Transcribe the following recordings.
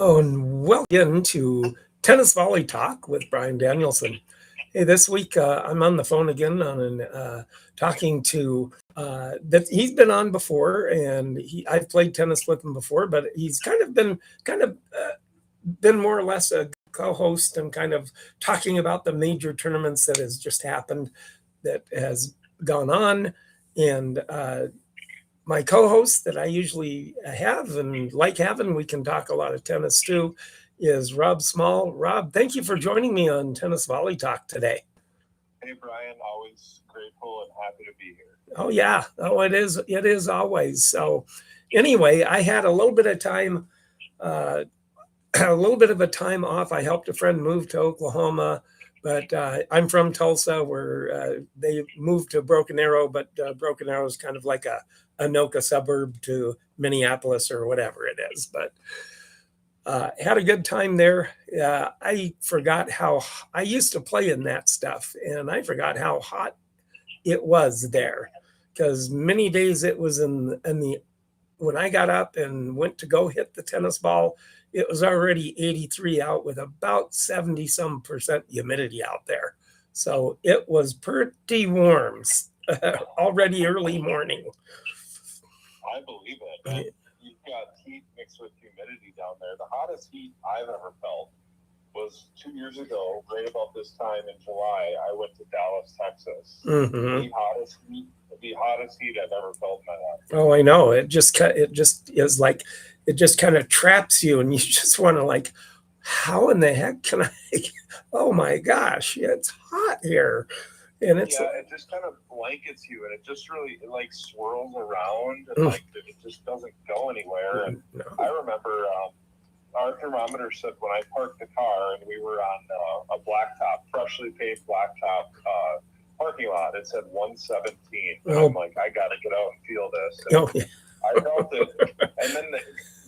Oh, and welcome to Tennis Volley Talk with Brian Danielson. Hey, this week I'm on the phone again talking to that he's been on before, and I've played tennis with him before, but he's been more or less a co-host and kind of talking about the major tournaments that has just happened, that has gone on, and my co-host that I usually have and like having, we can talk a lot of tennis too, is Rob Small. Rob, thank you for joining me on Tennis Volley Talk today. Hey, Brian, always grateful and happy to be here. Oh, yeah. Oh, it is. It is always. So anyway, I had a little bit of time, a little bit of a time off. I helped a friend move to Oklahoma, but I'm from Tulsa, where they moved to Broken Arrow, but Broken Arrow is kind of like a Anoka suburb to Minneapolis or whatever it is. But had a good time there. I forgot how I used to play in that stuff, and I forgot how hot it was there, because many days it was in the when I got up and went to go hit the tennis ball, it was already 83 out with about 70% humidity out there. So it was pretty warm already early morning. I believe it. And you've got heat mixed with humidity down there. The hottest heat I've ever felt was 2 years ago, right about this time in July. I went to Dallas, Texas. Mm-hmm. The hottest heat I've ever felt in my life. Oh, I know. It just is like, it just kind of traps you, and you just want to, like, how in the heck can I? Oh my gosh, it's hot here. And it just kind of blankets you, and it just really like swirls around, and like it just doesn't go anywhere. And no. I remember our thermometer said when I parked the car and we were on a blacktop, freshly paved blacktop parking lot, it said 117. And I'm like, I got to get out and feel this. And I felt it. And then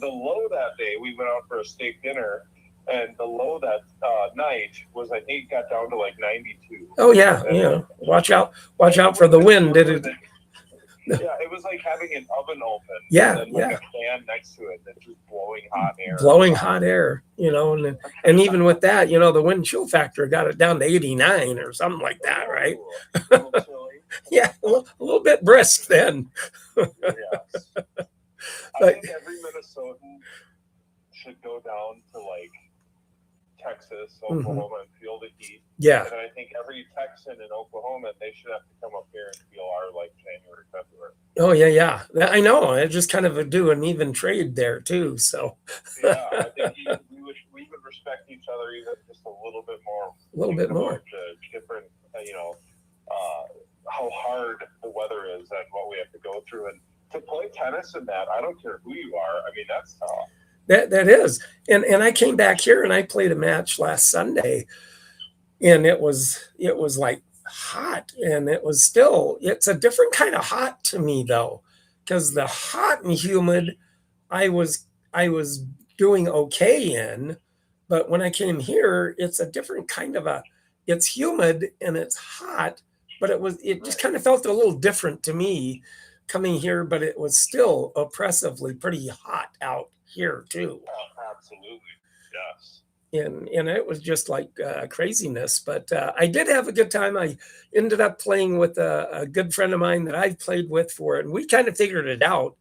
the low that day, we went out for a steak dinner. And the low that night was, I think, got down to like 92. Oh yeah, and yeah. Watch out for the wind. Did it? Yeah, it was like having an oven open. Yeah, and like a fan next to it that's just blowing hot air. And even with that, the wind chill factor got it down to 89 or something like that, right? A little chilly. Yeah, a little bit brisk then. Yes. I think every Minnesotan should go down to like Texas, Oklahoma, and feel the heat. Yeah. And I think every Texan in Oklahoma, they should have to come up here and feel our like January, February. Oh yeah. I know. I just kind of do an even trade there too. So. Yeah, I think we would respect each other even just a little bit more. A little bit more. To different, how hard the weather is and what we have to go through, and to play tennis in that, I don't care who you are. I mean, that's tough. That is. And I came back here and I played a match last Sunday, and it was like hot, and it's a different kind of hot to me though, because the hot and humid I was doing okay in, but when I came here, it's a different kind of it's humid and it's hot, but it just kind of felt a little different to me coming here, but it was still oppressively pretty hot out here too. Oh, absolutely, yes. And it was just like craziness, but I did have a good time. I ended up playing with a good friend of mine that I've played with for it, and we kind of figured it out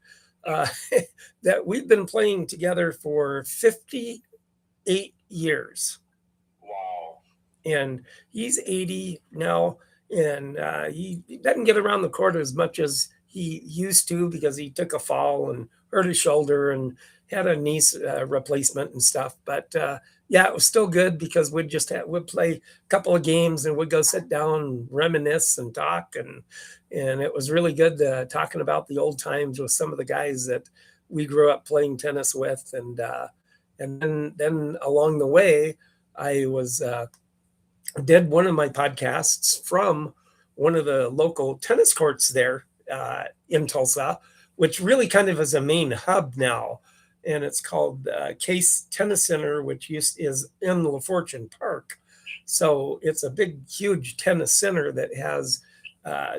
that we've been playing together for 58 years. Wow. And he's 80 now, and he doesn't get around the court as much as he used to, because he took a fall and hurt his shoulder and had a knee replacement and stuff. But yeah, it was still good, because we'd play a couple of games and we'd go sit down and reminisce and talk. And it was really good talking about the old times with some of the guys that we grew up playing tennis with. And then along the way, I did one of my podcasts from one of the local tennis courts there in Tulsa, which really kind of is a main hub now. And it's called Case Tennis Center, which is in LaFortune Park. So it's a big, huge tennis center that has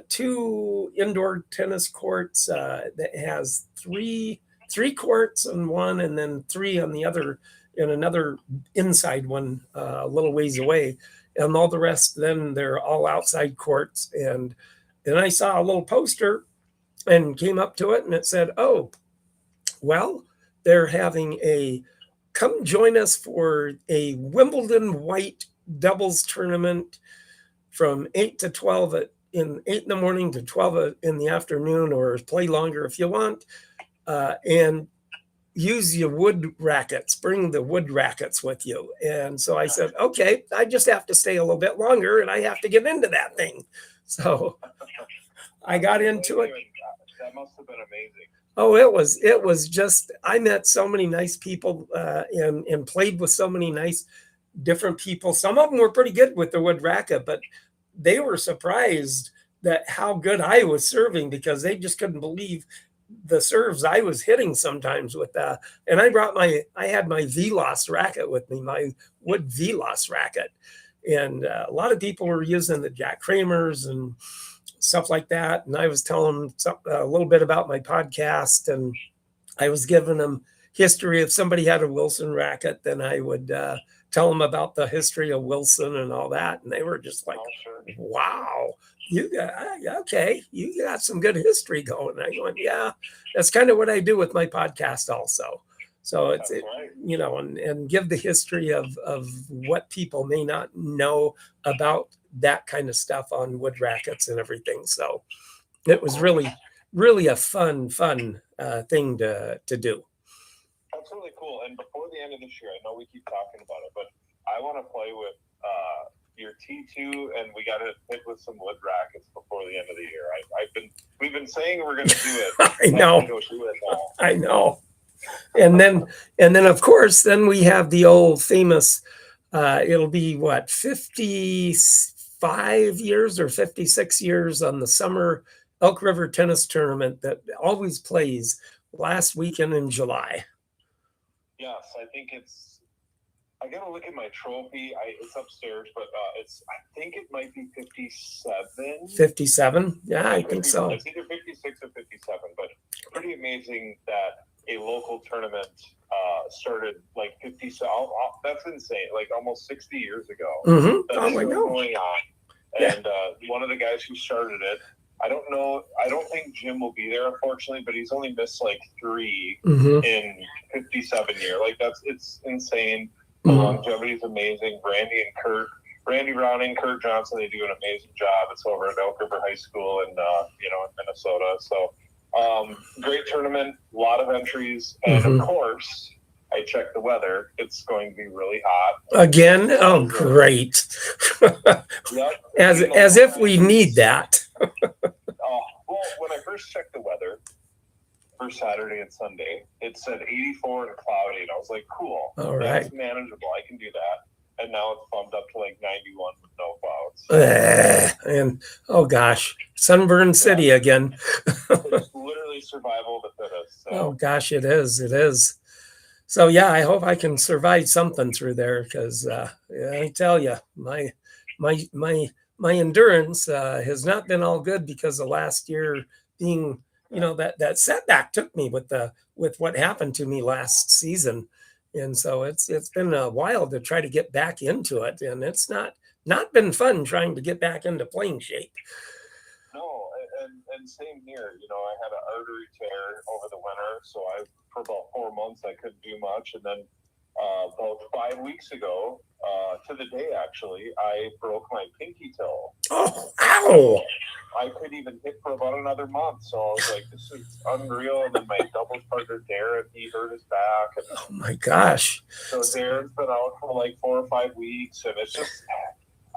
2 indoor tennis courts, that has three courts on one and then 3 on the other and another inside one a little ways away, and all the rest then they're all outside courts. And then I saw a little poster and came up to it, and it said, "Oh, well, they're having a come join us for a Wimbledon white doubles tournament from 8 to 12 in 8 in the morning to 12 in the afternoon, or play longer if you want, and use your wood rackets, bring the wood rackets with you." And so I said, okay, I just have to stay a little bit longer and I have to get into that thing. So I got into it. That must have been amazing. Oh, it was just, I met so many nice people and played with so many nice different people. Some of them were pretty good with the wood racket, but they were surprised that how good I was serving, because they just couldn't believe the serves I was hitting sometimes with that. And I had my VOLLEY racket with me, my wood VOLLEY racket. And a lot of people were using the Jack Kramers and stuff like that. And I was telling them a little bit about my podcast, and I was giving them history. If somebody had a Wilson racket, then I would tell them about the history of Wilson and all that. And they were just like, wow, you got some good history going. And I went, yeah, that's kind of what I do with my podcast also. So it's, and give the history of what people may not know about that kind of stuff on wood rackets and everything. So it was really, really a fun thing to do. That's really cool. And before the end of this year, I know we keep talking about it, but I want to play with your T2, and we got to hit with some wood rackets before the end of the year. We've been saying we're going to do it. I know. Go do it now. I know. And then of course, then we have the old famous. It'll be what, 55 years or 56 years on the summer Elk River tennis tournament that always plays last weekend in July. Yes, I think I got to look at my trophy. It's upstairs, but I think it might be 57. 57? Yeah, I think so. It's either 56 or 57, but pretty amazing that a local tournament started like 50. That's insane. Like almost 60 years ago. Mm-hmm. That's still going on. And one of the guys who started it, I don't know. I don't think Jim will be there, unfortunately, but he's only missed like 3 in 57 years. Like it's insane. The longevity is amazing. Randy Browning, Kurt Johnson, they do an amazing job. It's over at Elk River High School in Minnesota. So great tournament, a lot of entries, and of course, I checked the weather. It's going to be really hot again. Oh, great! Yep. As if we need that. Well, when I first checked the weather for Saturday and Sunday, it said 84 and cloudy, and I was like, cool. All right. That's manageable. I can do that. And now it's bumped up to like 91 with no clouds. And oh gosh, Sunburn City again. It's literally survival of the fittest. So. Oh gosh, it is. So yeah, I hope I can survive something through there, because I tell you, my endurance has not been all good because of last year being, that setback took me with what happened to me last season. And so it's been a while to try to get back into it. And it's not been fun trying to get back into playing shape. No, and same here. I had an artery tear over the winter, so for about 4 months I couldn't do much. And then about 5 weeks ago, to the day actually, I broke my pinky toe. Oh, ow! I couldn't even hit for about another month. So I was like, this is unreal. And then my doubles partner, Darren, he hurt his back. And oh, my gosh. So Darren's been out for like 4 or 5 weeks. And it's just,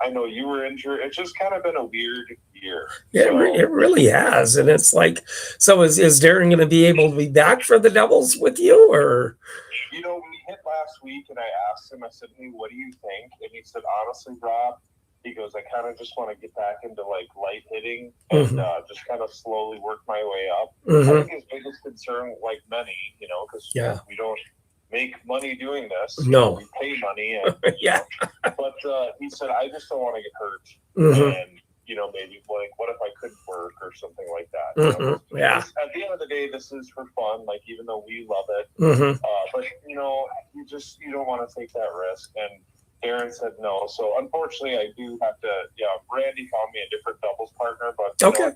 I know you were injured. It's just kind of been a weird year. Yeah, so, it really has. And it's like, so is Darren going to be able to be back for the doubles with you? Or? We hit last week, and I asked him, I said, hey, what do you think? And he said, honestly, Rob, he goes, I kind of just want to get back into like light hitting and just kind of slowly work my way up. I think his biggest concern, like many, because we don't make money doing this. No. We pay money. And, but he said, I just don't want to get hurt. And, maybe like, what if I couldn't work or something like that? Yeah. At the end of the day, this is for fun. Like, even though we love it, but but you don't want to take that risk. And Darren said no. So unfortunately, I do have to. Yeah, Randy found me a different doubles partner, but okay.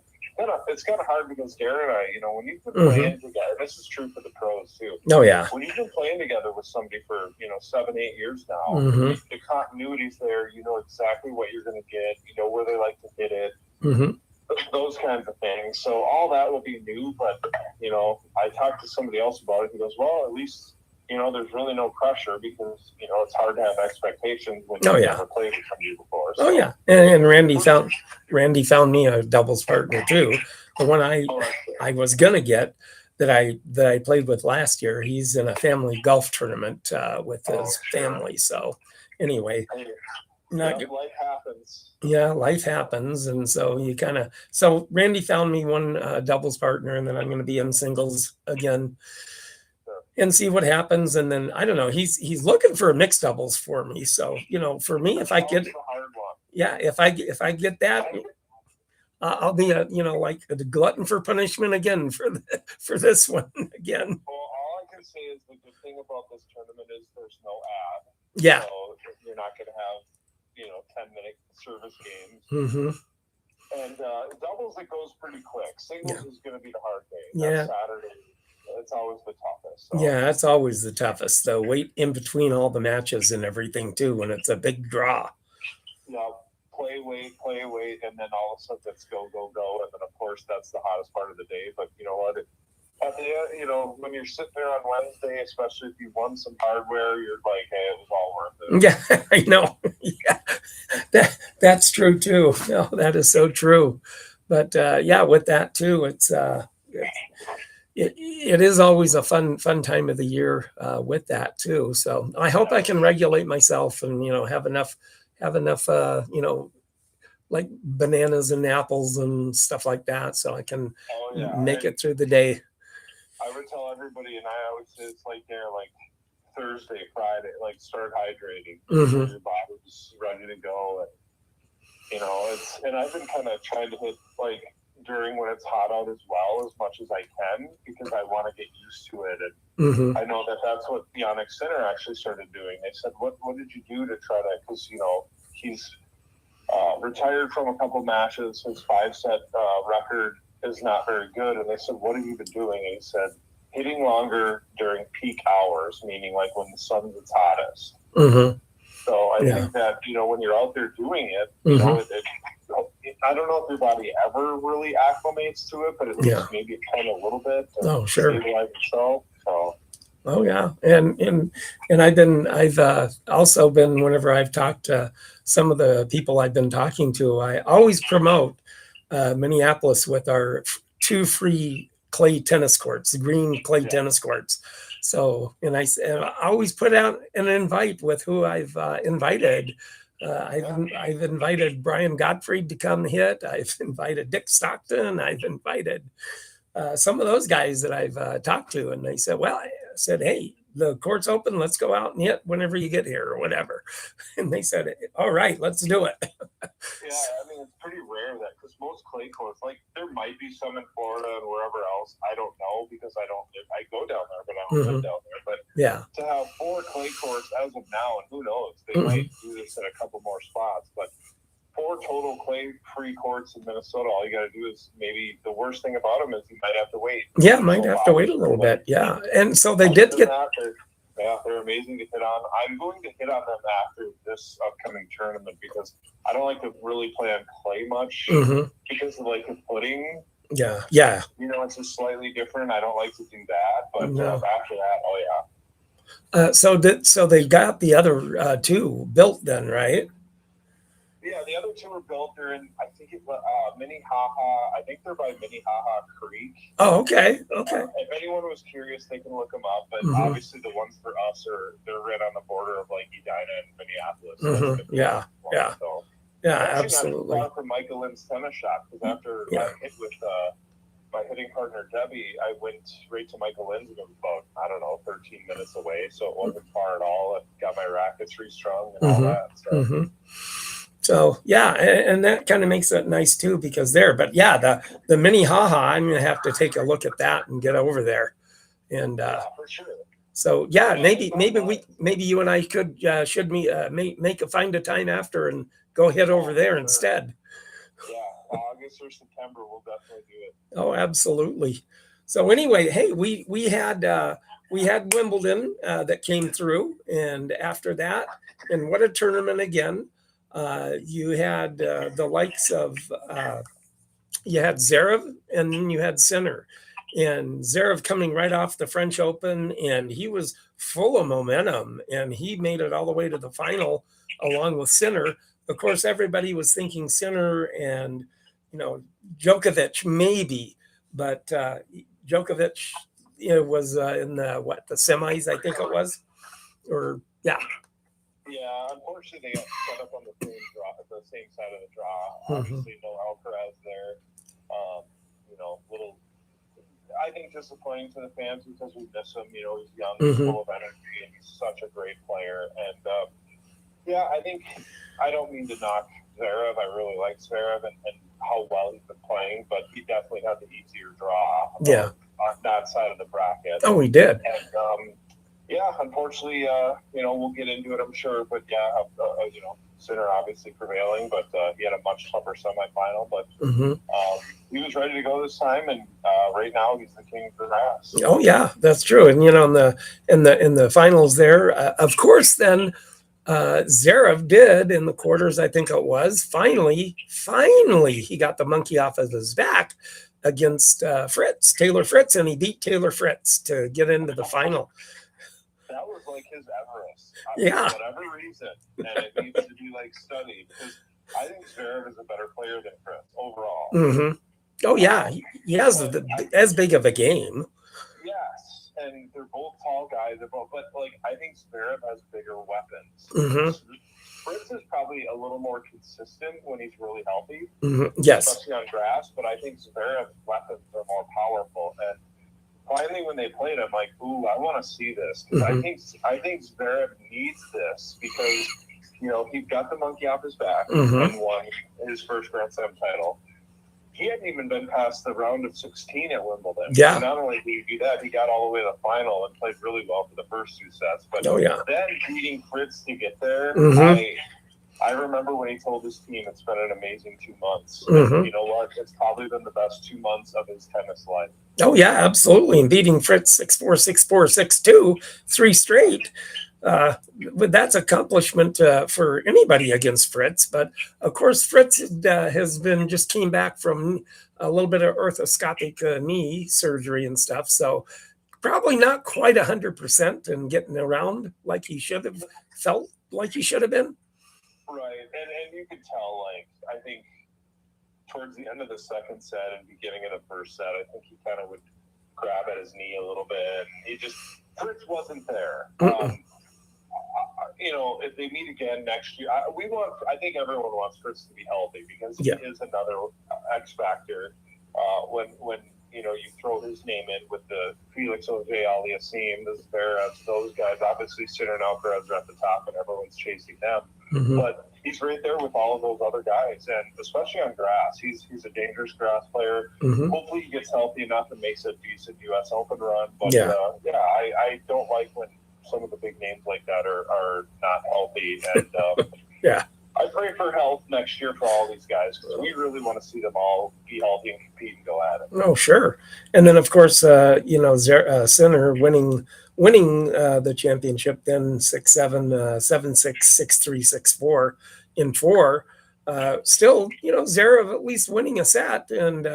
It's kind of hard because Darren and I, when you've been playing together, this is true for the pros too. Oh yeah. When you've been playing together with somebody for 7-8 years now, the continuity's there. You know exactly what you're going to get. You know where they like to hit it. Those kinds of things. So all that will be new, but I talked to somebody else about it. He goes, well, at least there's really no pressure because it's hard to have expectations when you've never played with somebody before. So. Oh yeah, and Randy found me a doubles partner too. The one I was gonna get that I played with last year. He's in a family golf tournament with his family. So anyway. Life happens. Yeah, life happens, and so so Randy found me one doubles partner, and then I'm going to be in singles again, and see what happens. And then I don't know. He's looking for a mixed doubles for me. So for me, if I get if I get that, I'll be like a glutton for punishment again for this one again. Well, all I can say is the good thing about this tournament is there's no ad. Yeah. So you're not going to have 10-minute service games. And doubles, it goes pretty quick. Singles is going to be the hard day. Saturday, it's always the toughest. So. Yeah, it's always the toughest. The wait in between all the matches and everything too, when it's a big draw. Yeah, play, wait, and then all of a sudden it's go, go, go, and then of course that's the hottest part of the day. But you know what? At the end, when you're sitting there on Wednesday, especially if you won some hardware, you're like, hey, it was all worth it. Yeah, I know. Yeah, that's true too. No, that is so true. But with that too, it is always a fun time of the year with that too. So I hope I can regulate myself and have enough like bananas and apples and stuff like that, so I can make it through the day. I would tell everybody, and I always say it's like Thursday, Friday, start hydrating. Your body's ready to go, and I've been kind of trying to hit during when it's hot out as well as much as I can because I want to get used to it. And I know that's what Wimbledon Sinner actually started doing. They said, "What did you do to try to?" Because he's retired from a couple matches. His 5-set record is not very good. And they said, what have you been doing? And he said, hitting longer during peak hours, meaning when the sun's its hottest. So I think that, when you're out there doing it, I don't know if your body ever really acclimates to it, but at least maybe it can a little bit. Oh, sure. Stabilize yourself. So. Oh yeah, and I've also been, whenever I've talked to some of the people I've been talking to, I always promote Minneapolis with our 2 free clay tennis courts, green clay tennis courts. So, and I always put out an invite with who I've invited. I've invited Brian Gottfried to come hit. I've invited Dick Stockton. I've invited some of those guys that I've talked to, and they said, well, I said, hey, the court's open. Let's go out and hit whenever you get here or whatever. And they said, all right, let's do it. Yeah, I mean, it's pretty rare that, because most clay courts, there might be some in Florida and wherever else. I don't know because I go down there, but I don't live down there. But to have 4 clay courts as of now, and who knows, they might do this at a couple more spots, but 4 total clay-free courts in Minnesota, all you got to do is maybe the worst thing about them is you might have to wait. Yeah, might have to wait a little bit. Yeah. And so they did get. They're amazing to hit on. I'm going to hit on them after this upcoming tournament because I don't like to really play on clay much because of the footing. Yeah. Yeah. It's just slightly different. I don't like to do that. But after that, oh yeah. So they got the other 2 built then, right? Yeah, the other 2 are built. They're in, I think it's Minnehaha. I think they're by Minnehaha Creek. Oh, okay. Okay. If anyone was curious, they can look them up. But obviously, the ones for us they're right on the border of Edina and Minneapolis. Yeah. Yeah. So, yeah. Absolutely. Not from Michael Lynn's tennis shop because after I hit with my hitting partner Debbie, I went right to Michael Lynn's and it was about 13 minutes away, so it wasn't far at all. I got my rackets restrung and all that. So. So yeah, and that kind of makes it nice too because but the Minnehaha, I'm gonna have to take a look at that and get over there, and for sure. So yeah, maybe you and I should find a time after and go head over there instead. Yeah, August or September, we'll definitely do it. Oh, absolutely. So anyway, hey, we had Wimbledon that came through, and after that, and what a tournament again! You had the likes of you had Zverev, and then you had Sinner, and Zverev coming right off the French Open, and he was full of momentum, and he made it all the way to the final along with Sinner. Of course, everybody was thinking Sinner and Djokovic maybe, but Djokovic was in the semis, I think it was, or yeah. Yeah, unfortunately, they got set up on the same side of the draw. Obviously, no Alcaraz there. I think disappointing to the fans because we miss him. He's young, he's full of energy, and he's such a great player. And I don't mean to knock Zverev. I really like Zverev and how well he's been playing, but he definitely had the easier draw. On that side of the bracket. Oh, he did. And unfortunately, we'll get into it, I'm sure. But Sinner obviously prevailing, but he had a much tougher semifinal. But he was ready to go this time, and right now he's the king of the grass. Oh yeah, that's true. And in the finals there, of course, then Zverev did in the quarters. I think it was finally he got the monkey off of his back against Taylor Fritz, and he beat Taylor Fritz to get into the final. That was like his Everest. For whatever reason, and it needs to be studied because I think Zverev is a better player than Fritz overall. Oh yeah, he has as big of a game. Yes, and they're both tall guys. But I think Zverev has bigger weapons. Fritz is probably a little more consistent when he's really healthy. Yes, especially on grass. But I think Zverev's weapons are more powerful. And finally, when they played, I'm like, ooh, I want to see this because I think Zverev needs this because he got the monkey off his back and won his first Grand Slam title. He hadn't even been past the round of 16 at Wimbledon. Yeah. So not only did he do that, he got all the way to the final and played really well for the first two sets. But then beating Fritz to get there, I remember when he told his team it's been an amazing 2 months. You know what? It's probably been the best 2 months of his tennis life. Oh, yeah, absolutely. And beating Fritz 6-4, 6-4, 6-2, 3 straight. But that's accomplishment for anybody against Fritz. But of course, Fritz came back from a little bit of arthroscopic knee surgery and stuff. So probably not quite 100% and getting around like he should have felt like he should have been. Right. And you could tell, I think towards the end of the second set and beginning of the first set, I think he kind of would grab at his knee a little bit. Fritz wasn't there. If they meet again next year, I think everyone wants Fritz to be healthy because he is another X factor. When you throw his name in with the Felix Auger-Aliassime, the Zverevs, those guys, obviously Sinner and Alcaraz are at the top and everyone's chasing them. But he's right there with all of those other guys, and especially on grass, he's a dangerous grass player. Hopefully he gets healthy enough and makes a decent U.S. Open run. But I don't like when some of the big names like that are not healthy. And I pray for health next year for all these guys because we really want to see them all be healthy and compete and go at it. Oh, sure. And then, of course, Sinner winning the championship, then 6-7, 7-6, 6-3, 6-4 in 4. Still, Zverev at least winning a set and,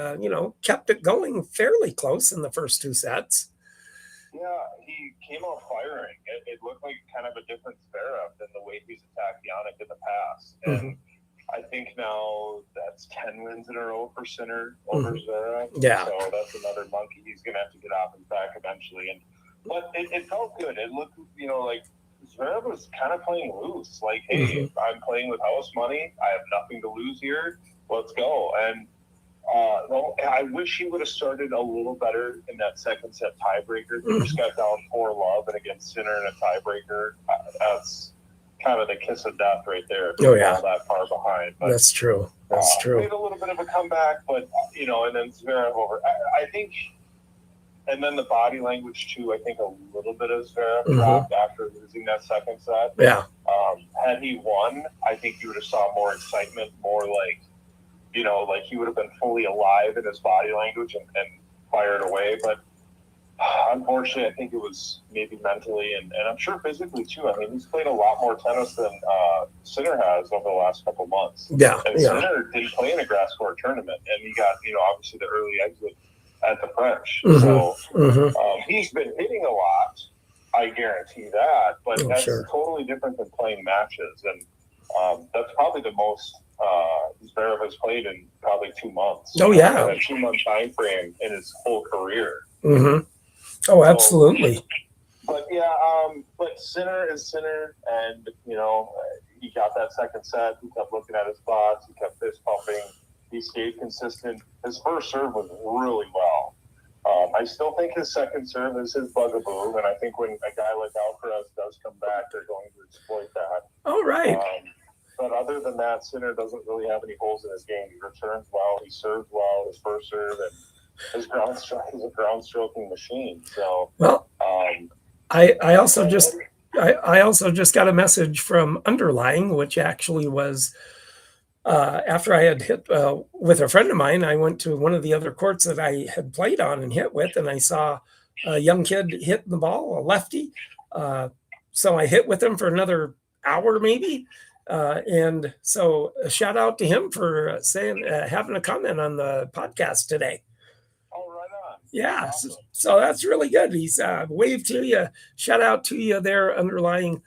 kept it going fairly close in the first 2 sets. Yeah, he came out firing. It looked like kind of a different Zverev than the way he's attacked Jannik in the past. And I think now that's 10 wins in a row for Sinner over Zverev. Yeah. So that's another monkey he's going to have to get off his back eventually. But it felt good. It looked, like Zverev was kind of playing loose. Like, hey, I'm playing with house money. I have nothing to lose here. Let's go. And I wish he would have started a little better in that second set tiebreaker. He just got down 4-love, and against Sinner in a tiebreaker, that's kind of the kiss of death right there. Oh, yeah. All that far behind. But, that's true. That's true. Made a little bit of a comeback, but, and then Zverev over. I think And then the body language too, I think a little bit as Zverev dropped after losing that second set. Yeah. Had he won, I think you would have saw more excitement, more like, like he would have been fully alive in his body language and fired away. But unfortunately, I think it was maybe mentally and I'm sure physically too. I mean, he's played a lot more tennis than Sinner has over the last couple months. Yeah. And Sinner didn't play in a grass court tournament, and he got, obviously the early exit at the French. So he's been hitting a lot. I guarantee that, but that's totally different than playing matches, and that's probably the most Zverev has played in probably 2 months. Oh yeah, a 2-month time frame in his whole career. Oh, absolutely. But yeah, but Sinner is Sinner, and he got that second set. He kept looking at his spots. He kept fist pumping. He stayed consistent. His first serve was really well. I still think his second serve is his bugaboo, and I think when a guy like Alcaraz does come back, they're going to exploit that. All right. But other than that, Sinner doesn't really have any holes in his game. He returns well. He serves well. His first serve and his ground stroke is a ground stroking machine. So well, I also just got a message from Underlying, which actually was. After I had hit with a friend of mine, I went to one of the other courts that I had played on and hit with, and I saw a young kid hitting the ball, a lefty. So I hit with him for another hour maybe. And so a shout out to him for saying, having a comment on the podcast today. Oh, right on. Yeah. Awesome. So that's really good. He's waved to you. Shout out to you there, Underlying.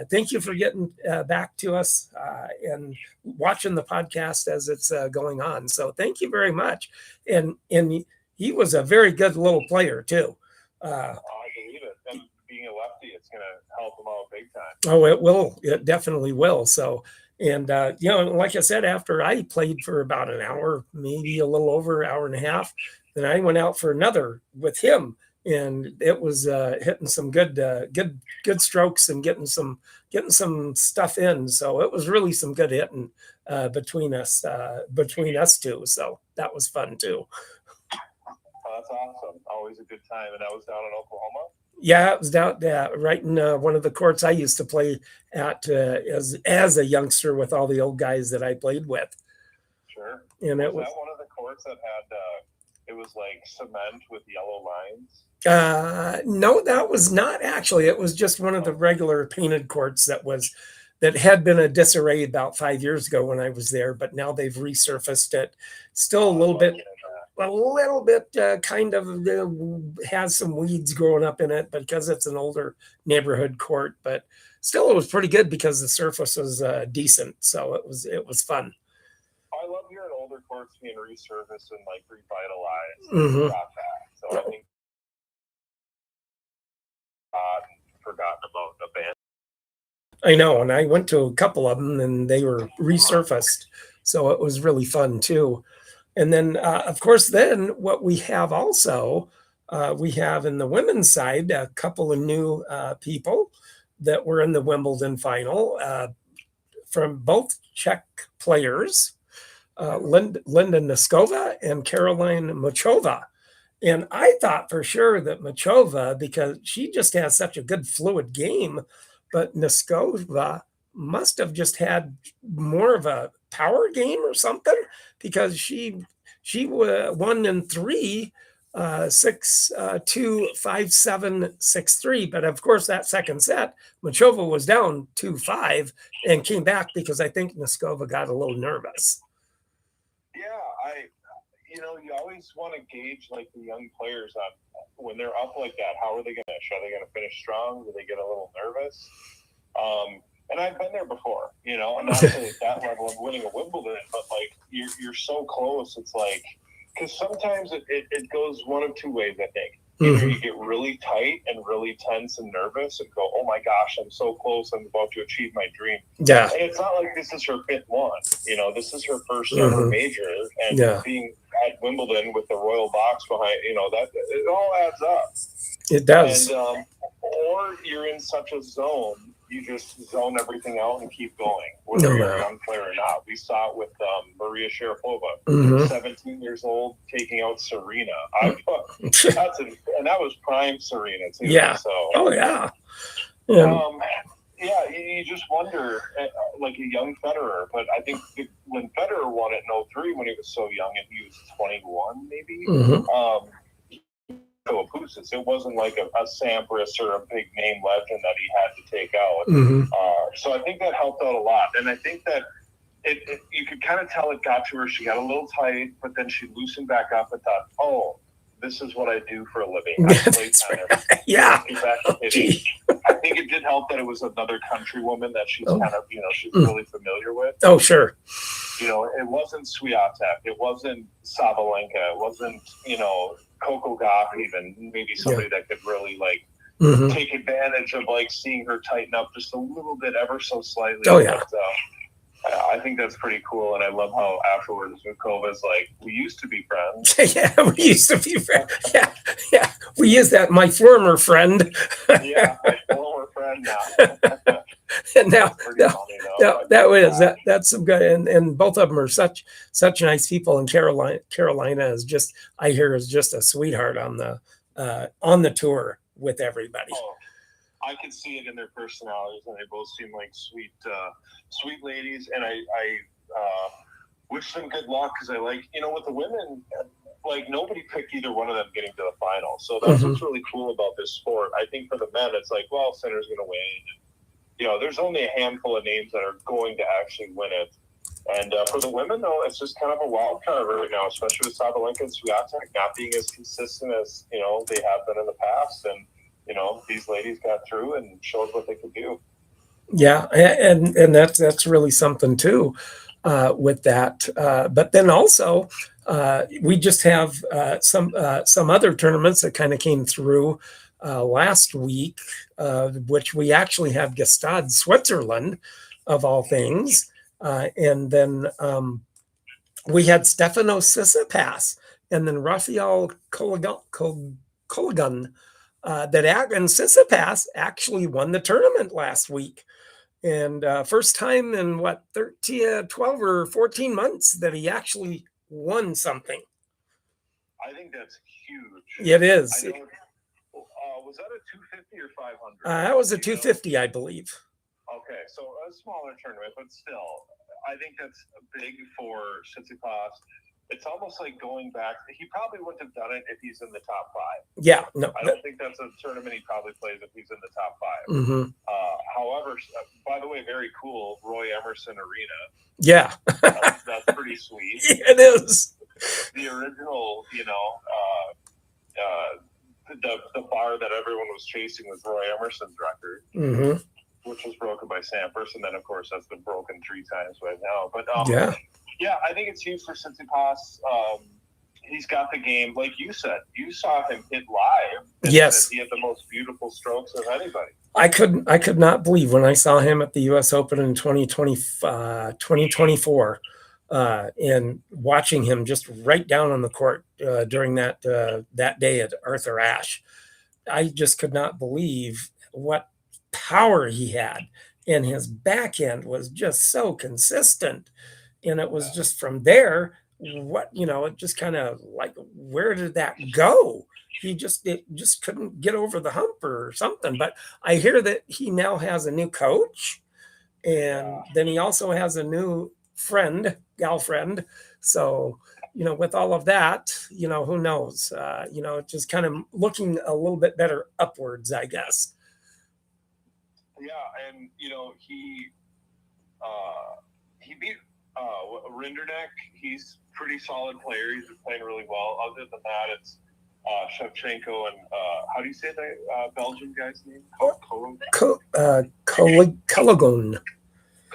Thank you for getting back to us and watching the podcast as it's going on. So thank you very much. And he was a very good little player too. I believe it. And being a lefty, it's going to help him out big time. Oh, it will. It definitely will. So, and like I said, after I played for about an hour, maybe a little over an hour and a half, then I went out for another with him. And it was hitting some good strokes and getting some stuff in. So it was really some good hitting between us two. So that was fun too. Oh, that's awesome! Always a good time. And that was down in Oklahoma. Yeah, it was down right in one of the courts I used to play at as a youngster with all the old guys that I played with. Sure. And it was that one of the courts that had. It was like cement with yellow lines. No, that was not actually. It was just one of the regular painted courts that had been a disarray about 5 years ago when I was there, but now they've resurfaced it. Still a little bit kind of has some weeds growing up in it because it's an older neighborhood court, but still it was pretty good because the surface was decent. So it was fun. I love hearing older courts being resurfaced and like revitalized. So I think forgotten about the band. I know, and I went to a couple of them and they were resurfaced. So it was really fun too. And then, of course, then what we have also, we have in the women's side, a couple of new people that were in the Wimbledon final from both Czech players. Linda Noskova and Caroline Muchova. And I thought for sure that Muchova, because she just has such a good fluid game, but Noskova must have just had more of a power game or something, because she won in 3, 6-2, 5-7, 6-3. But of course, that second set, Muchova was down 2-5 and came back because I think Noskova got a little nervous. Yeah, you always want to gauge like the young players on when they're up like that. How are they going to finish? Are they going to finish strong? Do they get a little nervous? And I've been there before. I'm not saying at that level of winning a Wimbledon, but like you're so close. It's like, because sometimes it goes one of two ways. I think either you get really tight and really tense and nervous and go, oh my gosh, I'm so close. I'm about to achieve my dream. Yeah. And it's not like this is her 5th one. This is her first ever major. And being at Wimbledon with the royal box behind, that it all adds up. It does. And, or you're in such a zone, you just zone everything out and keep going, whether you're a young player or not. We saw it with Maria Sharapova, 17 years old, taking out Serena. And that was prime Serena too. Yeah. So, you just wonder, like a young Federer. But I think when Federer won it in 03, when he was so young, and he was 21 maybe, it wasn't like a Sampras or a big name legend that he had to take out. So I think that helped out a lot. And I think that you could kind of tell it got to her. She got a little tight, but then she loosened back up and thought, oh, this is what I do for a living. I play tennis. Yeah. I think it did help that it was another countrywoman that she's kind of, she's really familiar with. Oh, sure. It wasn't Swiatek. It wasn't Sabalenka. It wasn't, Coco Gauff even. Maybe somebody that could really, take advantage of, seeing her tighten up just a little bit, ever so slightly. Oh, yeah. But, I think that's pretty cool, and I love how afterwards Noskova's like, we used to be friends. Yeah, we used to be friends. Yeah. We use that, my former friend. Yeah, my former friend now. And that's some good, and both of them are such nice people. And Carolina is just, I hear, is just a sweetheart on the tour with everybody. Oh, I can see it in their personalities, and they both seem like sweet ladies. And I wish them good luck, because I like, with the women, nobody picked either one of them getting to the final. So that's what's really cool about this sport. I think for the men, it's like, well, Sinner's going to win. There's only a handful of names that are going to actually win it. And for the women, though, it's just kind of a wild card right now, especially with Sabalenka and Swiatek not being as consistent as, they have been in the past. And, these ladies got through and showed what they could do. Yeah, and that's really something too, with that. But then also, we just have some other tournaments that kind of came through last week, which we actually have Gstaad, Switzerland, of all things, and then we had Stefanos Tsitsipas, and then Rafael Colagun. And Tsitsipas actually won the tournament last week, and first time in 12 or 14 months that he actually won something. I think that's huge. It is. Was that a 250 or 500? That was a 250, I believe. Okay, so a smaller tournament, but still, I think that's big for Tsitsipas. It's almost like going back. He probably wouldn't have done it if he's in the top 5. Yeah, no. I don't think that's a tournament he probably plays if he's in the top 5. However, by the way, very cool, Roy Emerson Arena. Yeah. That's pretty sweet. It is. The original, the bar that everyone was chasing was Roy Emerson's record, which was broken by Sampras, and then, of course, that's been broken 3 times right now. But yeah, I think it's huge for Tsitsipas. He's got the game, like you said. You saw him hit live. Yes, he had the most beautiful strokes of anybody. I could not believe when I saw him at the U.S. Open in 2024, and watching him just right down on the court during that day at Arthur Ashe. I just could not believe what power he had, and his backhand was just so consistent. And it was just from there, it just kind of like, where did that go? It just couldn't get over the hump or something. But I hear that he now has a new coach, and then he also has a new girlfriend. So, with all of that, who knows? Just kind of looking a little bit better upwards, I guess. Yeah, and he beat Rinderknecht. He's a pretty solid player. He's been playing really well. Other than that, it's Shevchenko and how do you say that Belgian guy's name? Colagon.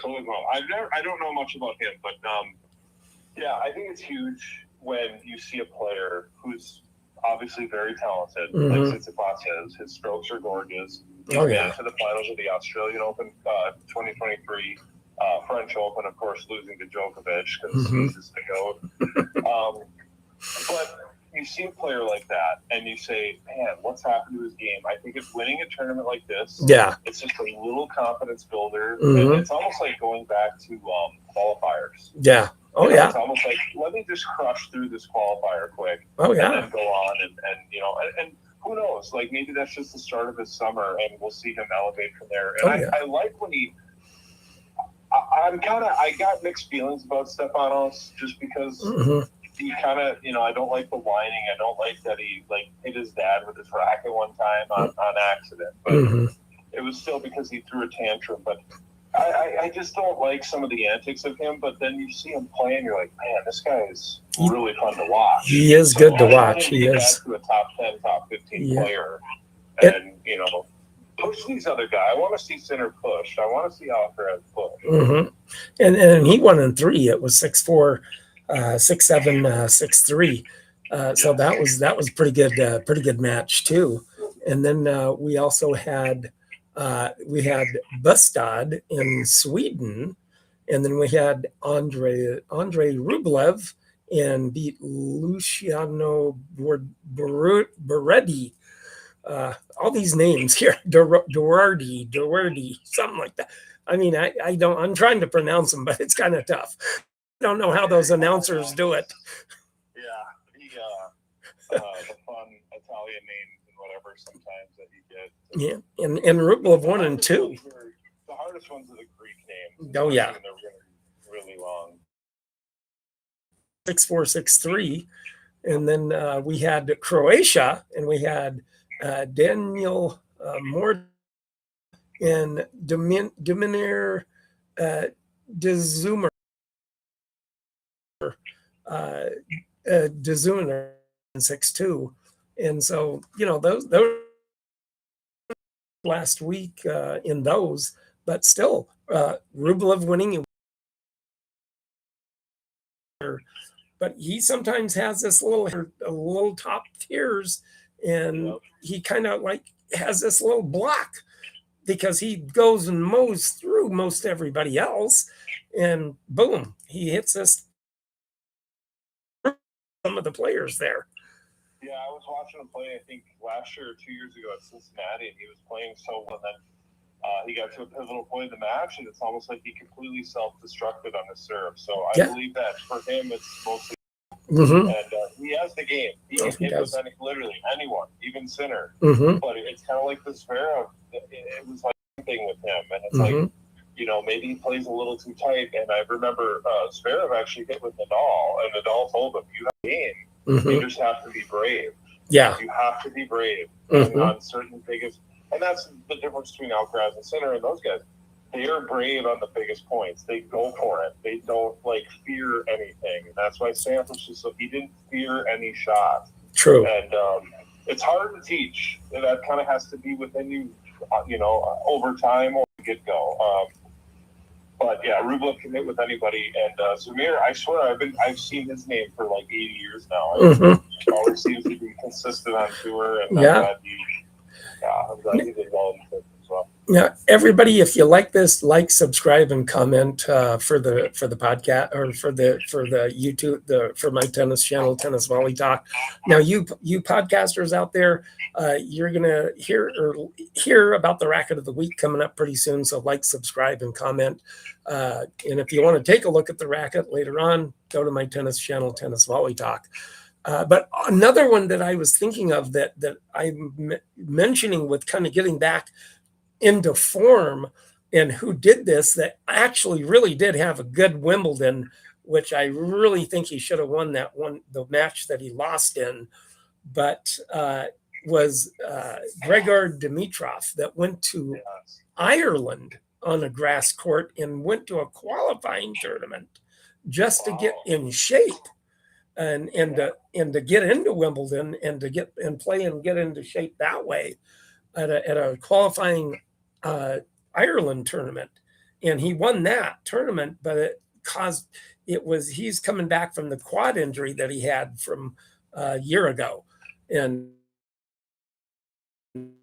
I don't know much about him, but I think it's huge when you see a player who's obviously very talented, like Tsitsipas is. His strokes are gorgeous. He's been to the finals of the Australian Open 2023. French Open, of course, losing to Djokovic because he's the GOAT. But, you see a player like that, and you say, "Man, what's happened to his game?" I think it's winning a tournament like this. Yeah, it's just a little confidence builder. Mm-hmm. It's almost like going back to qualifiers. Yeah. Oh, yeah. It's almost like, let me just crush through this qualifier quick. Oh, yeah. And then go on, and who knows? Like, maybe that's just the start of his summer, and we'll see him elevate from there. And I like when I got mixed feelings about Stefanos, just because he kind of, I don't like the whining. I don't like that he hit his dad with his racket one time on accident, but it was still because he threw a tantrum. But I just don't like some of the antics of him. But then you see him play, and you're like, man, this guy is really fun to watch. He is good to watch. He is to a top 10, top 15 player, and push these other guys. I want to see Sinner push. I want to see Alcaraz push. And he won in 3. It was 6-4, 6-7, 6-3. So that was pretty good match too. And then we also had Bustad in Sweden, and then we had Andre Rublev and beat Luciano Berardi. All these names here, Duardi, something like that. I mean, I'm trying to pronounce them, but it's kind of tough. I don't know how those announcers do it. Yeah, the fun Italian names and whatever sometimes that you get. Yeah, and Rublev 1 and 2. The hardest ones are the Greek names. Oh, yeah. They're really long. 6-4, 6-3. And then we had Croatia, and we had Daniel Mort and Dominir Dezumer. Dezumer in 6-2. And so, those last week in those, but still, Rublev winning. But he sometimes has this little top tiers, and he kind of has this little block because he goes and mows through most everybody else, and boom, he hits this some of the players there. Yeah, I was watching him play, I think last year or 2 years ago at Cincinnati, and he was playing so well. Then he got to a pivotal point in the match, and it's almost like he completely self-destructed on his serve. So I believe that for him, it's mostly. And he has the game. He can hit with literally anyone, even Sinner. But it's kind of like the Zverev. It was like something with him, and it's like, maybe he plays a little too tight. And I remember Zverev actually hit with Nadal, and Nadal told him, "You have a game. You just have to be brave. Yeah, you have to be brave on certain biggest." And that's the difference between Alcaraz and Sinner and those guys. They are brave on the biggest points. They go for it. They don't fear anything. And that's why Sampras he didn't fear any shot. True. And it's hard to teach. That kind of has to be within you, over time or get-go. But yeah, Rublev can hit with anybody. And Zamir, I swear, I've seen his name for 80 years now. He always seems to be consistent on tour. And I'm glad he did well in the as well. Yeah, everybody, if you like this, subscribe, and comment for the podcast or for the YouTube for my tennis channel, Tennis Volley Talk. Now, you podcasters out there, you're gonna hear about the racket of the week coming up pretty soon. So subscribe, and comment. And if you want to take a look at the racket later on, go to my tennis channel, Tennis Volley Talk. But another one that I was thinking of that I'm mentioning with kind of getting back into form and who did this, that actually really did have a good Wimbledon, which I really think he should have won the match that he lost in, but was Gregor Dimitrov, that went to Ireland on a grass court and went to a qualifying tournament just to get in shape. And to get into Wimbledon and to get and play and get into shape that way at a qualifying Ireland tournament, and he won that tournament. But he's coming back from the quad injury that he had from a year ago, and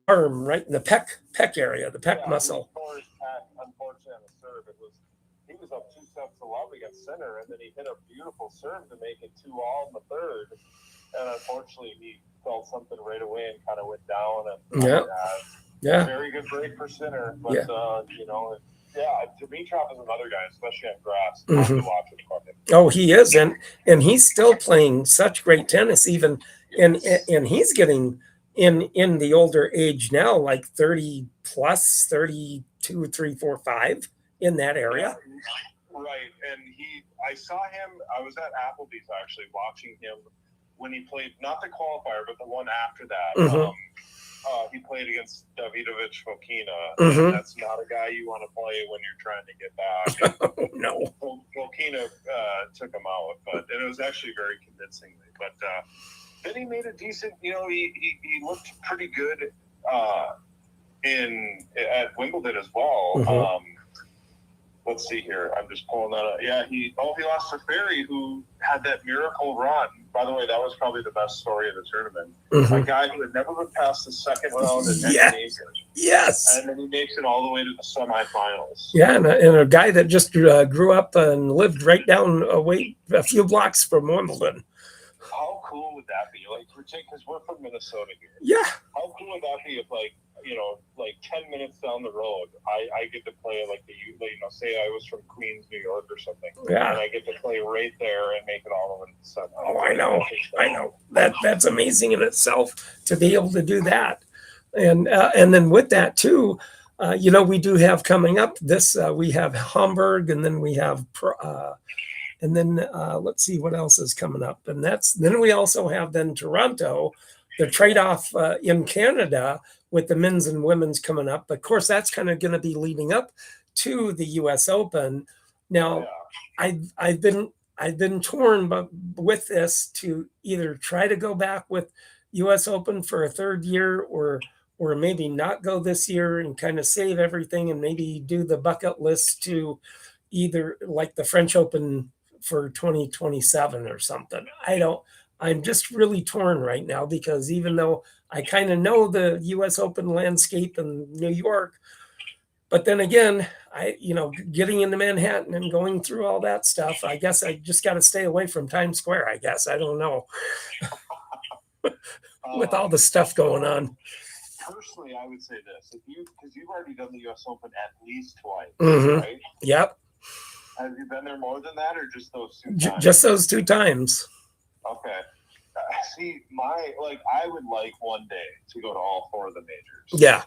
arm right in the pec area, the pec muscle. Unfortunately, on the serve, he was up 2 sets to love against Sinner, and then he hit a beautiful serve to make it 2-all in the third. and unfortunately he felt something right away and kind of went down. And very good break for Sinner, but you know. Yeah, Dimitrov is another guy, especially on grass. To watch him. Oh, he is, and he's still playing such great tennis, even and he's getting in the older age now, like 30 plus, 32, 3, 4, 5 in that area. Right, and I saw him. I was at Applebee's actually watching him when he played not the qualifier, but the one after that. He played against Davidovich Fokina. That's not a guy you want to play when you're trying to get back. No. Fokina took him out, and it was actually very convincingly. But then he made a decent, you know, he looked pretty good at Wimbledon as well. Let's see here. I'm just pulling that up. Yeah, he lost to Ferry, who had that miracle run. By the way, that was probably the best story of the tournament. A guy who had never been past the second round in Yes. And then he makes it all the way to the semifinals. Yeah, and a guy that just grew up and lived right down a few blocks from Wimbledon. How cool would that be? Like, because we're from Minnesota here. Yeah. How cool would that be if, like, you know, like 10 minutes down the road, I get to play like you know, say I was from Queens, New York or something. Yeah. And I get to play right there and make it all the way to the sun. Oh, I know. That's amazing in itself to be able to do that. And then with that too, you know, we do have coming up this, we have Hamburg, and then we have, let's see what else is coming up. And then we also have then Toronto, the trade-off in Canada with the men's and women's coming up. Of course, that's kind of going to be leading up to the U.S. Open. Now, I've been torn with this to either try to go back with U.S. Open for a third year, or maybe not go this year and kind of save everything and maybe do the bucket list to either like the French Open for 2027 or something. I'm just really torn right now, because even though I kind of know the U.S. Open landscape in New York, but then again, getting into Manhattan and going through all that stuff, I guess I just got to stay away from Times Square, I guess. I don't know. With all the stuff going on. Personally, I would say this. Because you've already done the U.S. Open at least twice, right? Yep. Have you been there more than that, or just those 2 times? Just those 2 times. Okay. See, I would like one day to go to all 4 of the majors. Yeah.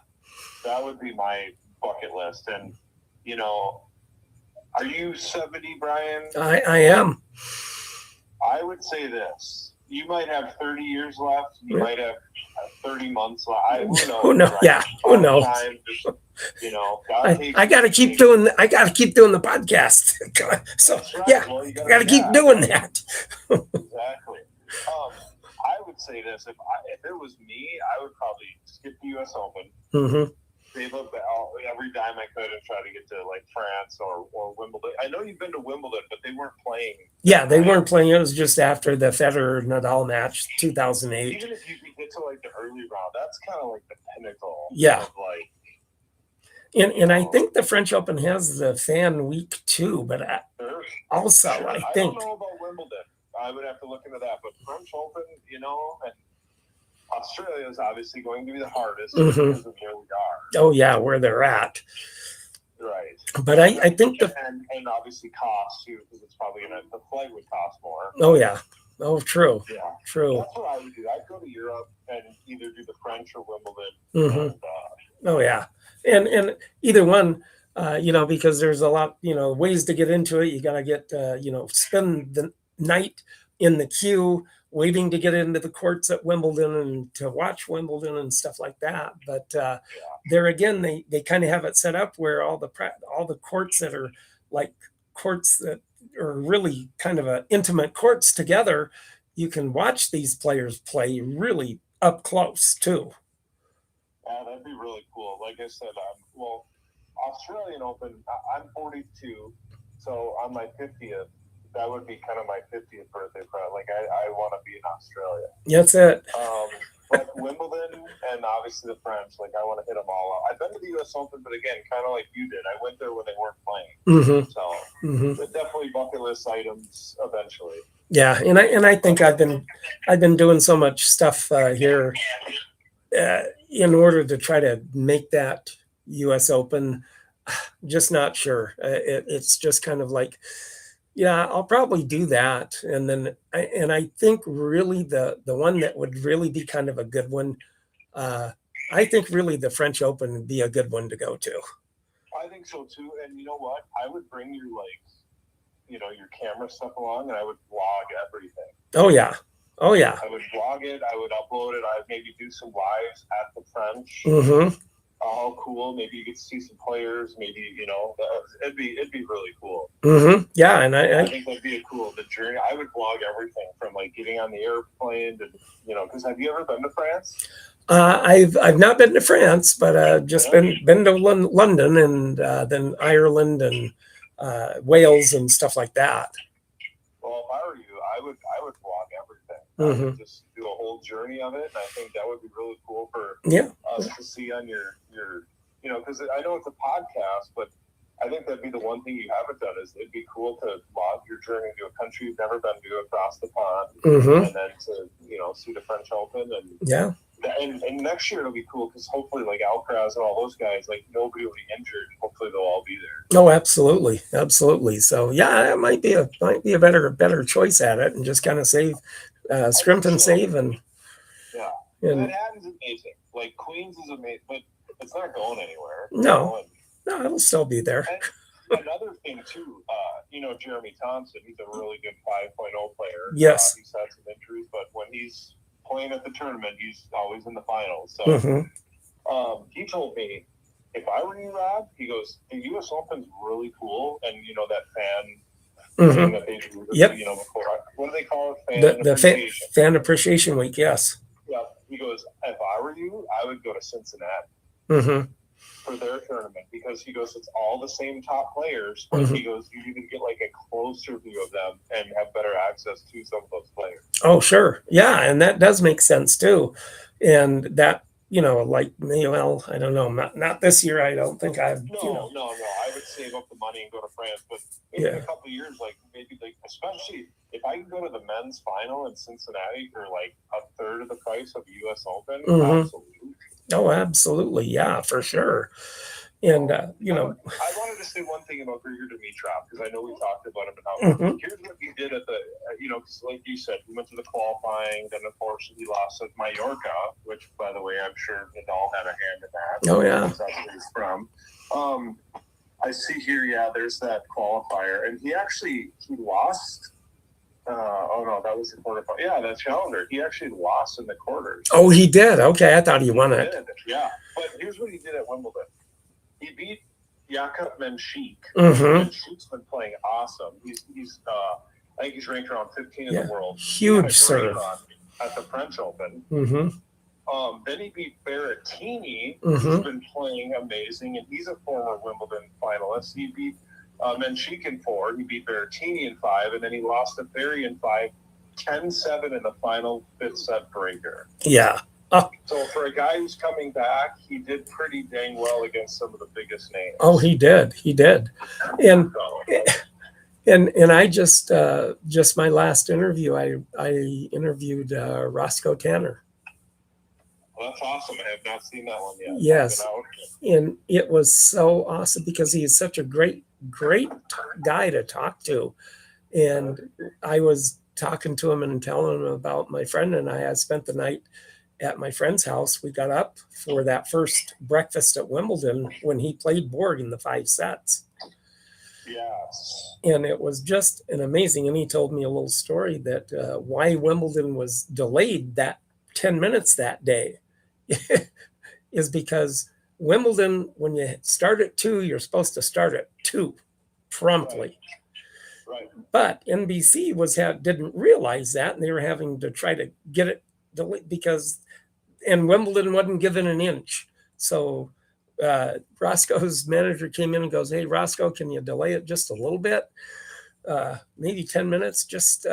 That would be my bucket list. And, you know, are you 70, Brian? I am. I would say this. You might have 30 years left. You might have 30 months left. Who knows? Who knows? Yeah. Who knows? You know, I got to keep doing the podcast. So I got to keep doing that. Exactly. I would say this: if it was me, I would probably skip the U.S. Open. Save up every dime I could and try to get to like France or Wimbledon. I know you've been to Wimbledon, but they weren't playing. Yeah, they weren't playing. It was just after the Federer-Nadal match, 2008. Even if you could get to like the early round, that's kind of like the pinnacle. Yeah. Of like. And I think the French Open has the fan week too, but also I think. I don't know about Wimbledon. I would have to look into that, but French Open, you know, and Australia is obviously going to be the hardest because of where we are. Oh yeah, where they're at. Right. But I think and obviously cost too, because it's probably the flight would cost more. Oh yeah. Oh, true. Yeah. True. That's what I would do. I'd go to Europe and either do the French or Wimbledon. Oh yeah, and either one. Because there's a lot, ways to get into it. You got to get, spend the night in the queue waiting to get into the courts at Wimbledon and to watch Wimbledon and stuff like that. But there again, they kind of have it set up where all the courts that are like courts that are really kind of intimate courts together, you can watch these players play really up close too. Yeah, that'd be really cool. Like I said, Australian Open, I'm 42, so on my 50th, that would be kind of my 50th birthday present. Like, I want to be in Australia. That's it. But Wimbledon and obviously the French, like, I want to hit them all out. I've been to the U.S. Open, but again, kind of like you did. I went there when they weren't playing. So, but definitely bucket list items eventually. Yeah, and I think I've been doing so much stuff here in order to try to make that U.S. Open. Just not sure. It's just kind of like, yeah, I'll probably do that, and then I think really the one that would really be kind of a good one. I think really the French Open would be a good one to go to. I think so too. And you know what? I would bring your your camera stuff along, and I would vlog everything. Oh yeah, oh yeah. I would vlog it. I would upload it. I'd maybe do some lives at the French. Mm-hmm. Oh, cool. Maybe you get to see some players. Maybe it'd be really cool. Mm-hmm. Yeah, and I think that'd be the journey. I would vlog everything from like getting on the airplane to because have you ever been to France? I've not been to France, but just been to London and then Ireland and Wales and stuff like that. Well, if I were you, I would vlog everything. Mm-hmm. I would just do a whole journey of it, and I think that would be really cool for us to see on your because I know it's a podcast, but I think that'd be the one thing you haven't done is it'd be cool to vlog your journey to a country you've never been to across the pond, and then to see the French Open and yeah. And next year it'll be cool because hopefully like Alcaraz and all those guys, like nobody will be injured. Hopefully they'll all be there. Oh, absolutely, absolutely. So yeah, it might be a better choice at it, and just kind of save, scrimp and save, and yeah. And Manhattan's amazing. Like Queens is amazing, but it's not going anywhere. No, it'll still be there. And another thing too, Jeremy Thompson, he's a really good 5.0 player. Yes, he's had some injuries, but when he's playing at the tournament, he's always in the finals. So he told me, if I were you, Rob, he goes, the U.S. Open's really cool, and that fan thing that they do. Yep. Before, what do they call it? The fan appreciation week. Yes. Yeah. He goes, if I were you, I would go to Cincinnati. Mm-hmm. For their tournament, because he goes, it's all the same top players, but he goes, you even get like a closer view of them and have better access to some of those players. Oh, sure. Yeah, and that does make sense too. And that, like, well, I don't know, not this year. I don't think I've. No. I would save up the money and go to France, but maybe in a couple of years, maybe especially if I can go to the men's final in Cincinnati for like a third of the price of the U.S. Open, absolutely. Oh, absolutely. Yeah, for sure. And, I wanted to say one thing about Grigor Dimitrov, because I know we talked about him. And here's what he did at the, because like you said, he went to the qualifying, then unfortunately he lost at Mallorca, which, by the way, I'm sure Nadal had a hand in that. Oh, yeah. That's where he's from. I see here, there's that qualifier. And he lost. No, that was the quarterfinal. Yeah, that's Challenger. He actually lost in the quarters. Oh, he did? Okay, I thought he won it. Yeah, but here's what he did at Wimbledon. He beat Jakub Menchik. Menchik's been playing awesome. He's I think he's ranked around 15 in the world. Huge serve. At the French Open. Then he beat Berrettini, who's been playing amazing, and he's a former Wimbledon finalist. He beat Menchik in 4, he beat Berrettini in 5, and then he lost to Ferry in 5, 10-7 in the final 5th set breaker. Yeah. So for a guy who's coming back, he did pretty dang well against some of the biggest names. Oh, he did. And I just my last interview, I interviewed Roscoe Tanner. Well, that's awesome. I have not seen that one yet. Yes. And it was so awesome because he is such a great guy to talk to. And I was talking to him and telling him about my friend and I had spent the night at my friend's house. We got up for that first breakfast at Wimbledon when he played Borg in the 5 sets. Yes. And it was just an amazing. And he told me a little story that why Wimbledon was delayed that 10 minutes that day is because Wimbledon, when you start at 2, you're supposed to start at 2 promptly. Right. But NBC didn't realize that, and they were having to try to get it delayed and Wimbledon wasn't given an inch. So Roscoe's manager came in and goes, "Hey, Roscoe, can you delay it just a little bit? Maybe 10 minutes, just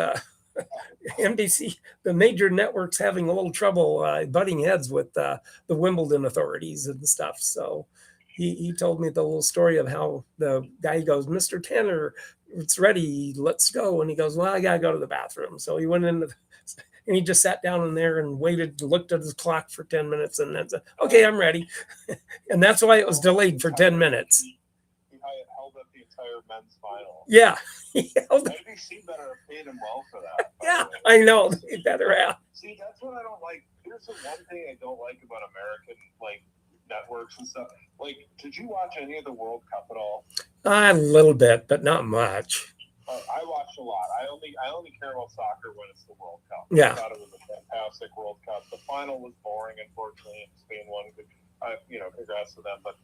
NBC, the major networks having a little trouble butting heads with the Wimbledon authorities and stuff." So he told me the little story of how the guy goes, Mr. Tanner, it's ready, let's go. And he goes, well, I gotta go to the bathroom. So he went into and he just sat down in there and waited, looked at his clock for 10 minutes, and then said, okay, I'm ready. And that's why it was delayed for 10 minutes. He held up the entire men's final. Yeah. NBC better have paid him well for that. Yeah, I know. They better have. See, that's what I don't like. Here's the one thing I don't like about American, like, networks and stuff. Like, did you watch any of the World Cup at all? A little bit, but not much. I watched a lot. I only care about soccer when it's the World Cup. Yeah. I thought it was a fantastic World Cup. The final was boring, unfortunately, and Spain won. Congrats to them. But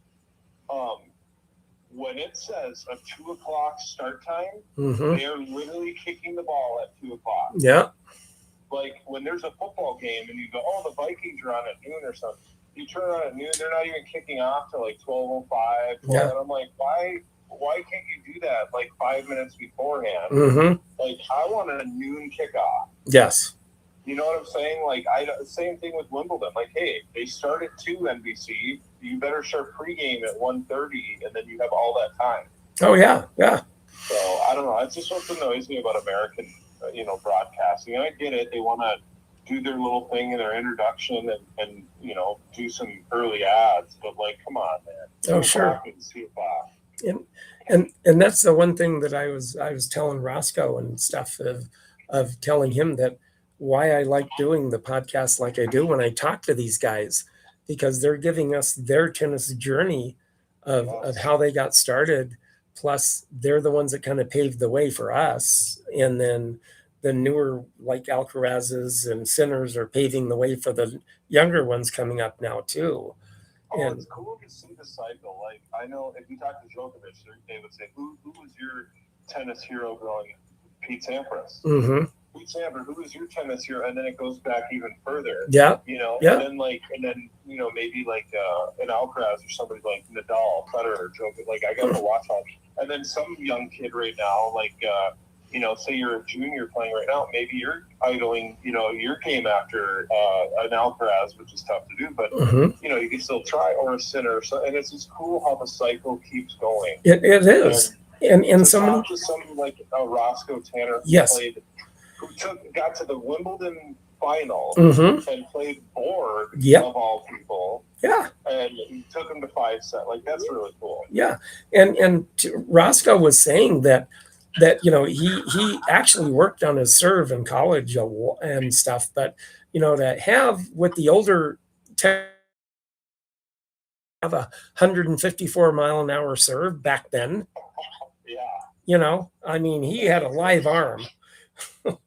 when it says a 2:00 start time, they are literally kicking the ball at 2:00. Yeah. Like when there's a football game and you go, oh, the Vikings are on at noon or something. You turn on at noon, they're not even kicking off till like 12:05. Yeah. And I'm like, why can't you do that like 5 minutes beforehand? Like I want a noon kickoff. Yes. You know what I'm saying? Like same thing with Wimbledon. Like, hey, they start at 2 NBC. You better start pregame at 1:30, and then you have all that time. Oh yeah, yeah. So I don't know. It's just what annoys me about American, broadcasting. And I get it. They want to do their little thing in their introduction and do some early ads. But like, come on, man. Oh sure. And that's the one thing that I was telling Roscoe and stuff of telling him that why I like doing the podcast like I do when I talk to these guys, because they're giving us their tennis journey of how they got started. Plus they're the ones that kind of paved the way for us. And then the newer like Alcarazes and Sinners are paving the way for the younger ones coming up now too. It's cool to see the cycle. Like I know if you talk to Djokovic, they would say, "Who was your tennis hero growing up?" Pete Sampras. Pete Sampras, who was your tennis hero? And then it goes back even further. Yeah. Yeah. And then maybe like an Alcaraz or somebody like Nadal, Federer, Djokovic. Like I got to watch all. And then some young kid right now, like say you're a junior playing right now, maybe you're idling, your game after an Alcaraz, which is tough to do, but you can still try, or a Sinner, or so, and it's just cool how the cycle keeps going. It is, and someone like Roscoe Tanner, yes, who got to the Wimbledon final and played Borg of all people. Yeah, and he took him to 5 sets. Like that's really cool. Yeah, and Roscoe was saying that he actually worked on his serve in college and stuff, but to have with the older have a 154-mile-an-hour serve back then. I mean, he had a live arm. It's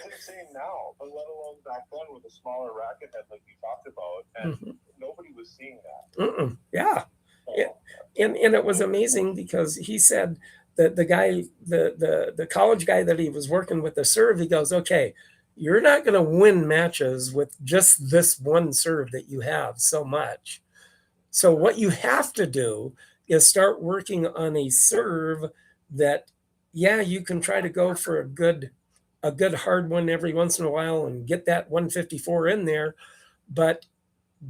insane now, but let alone back then with a smaller racket head like you talked about, and nobody was seeing that. Yeah. And it was amazing because he said that the guy, the college guy that he was working with the serve, he goes, okay, you're not going to win matches with just this one serve that you have so much. So what you have to do is start working on a serve that, you can try to go for a good hard one every once in a while and get that 154 in there, but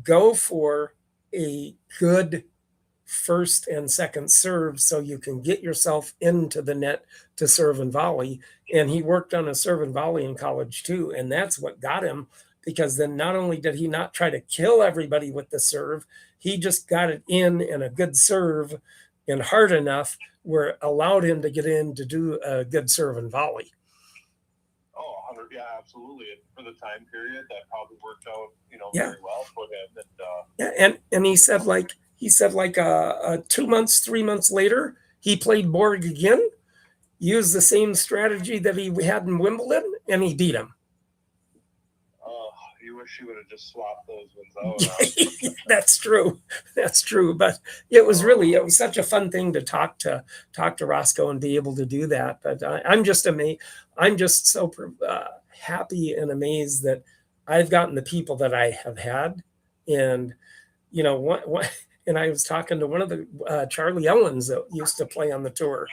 go for a good first and second serve so you can get yourself into the net to serve and volley. And he worked on a serve and volley in college too, and that's what got him, because then not only did he not try to kill everybody with the serve, he just got it in a good serve and hard enough where it allowed him to get in to do a good serve and volley. Oh, 100, yeah, absolutely. And for the time period, that probably worked out, very well for him. And he said like 2 months, 3 months later, he played Borg again, used the same strategy that he had in Wimbledon, and he beat him. Oh, you wish you would have just swapped those ones out. That's true. But it was such a fun thing to talk to Roscoe and be able to do that. But I'm just amazed. I'm just so happy and amazed that I've gotten the people that I have had. And, and I was talking to one of the Charlie Ellens that used to play on the tour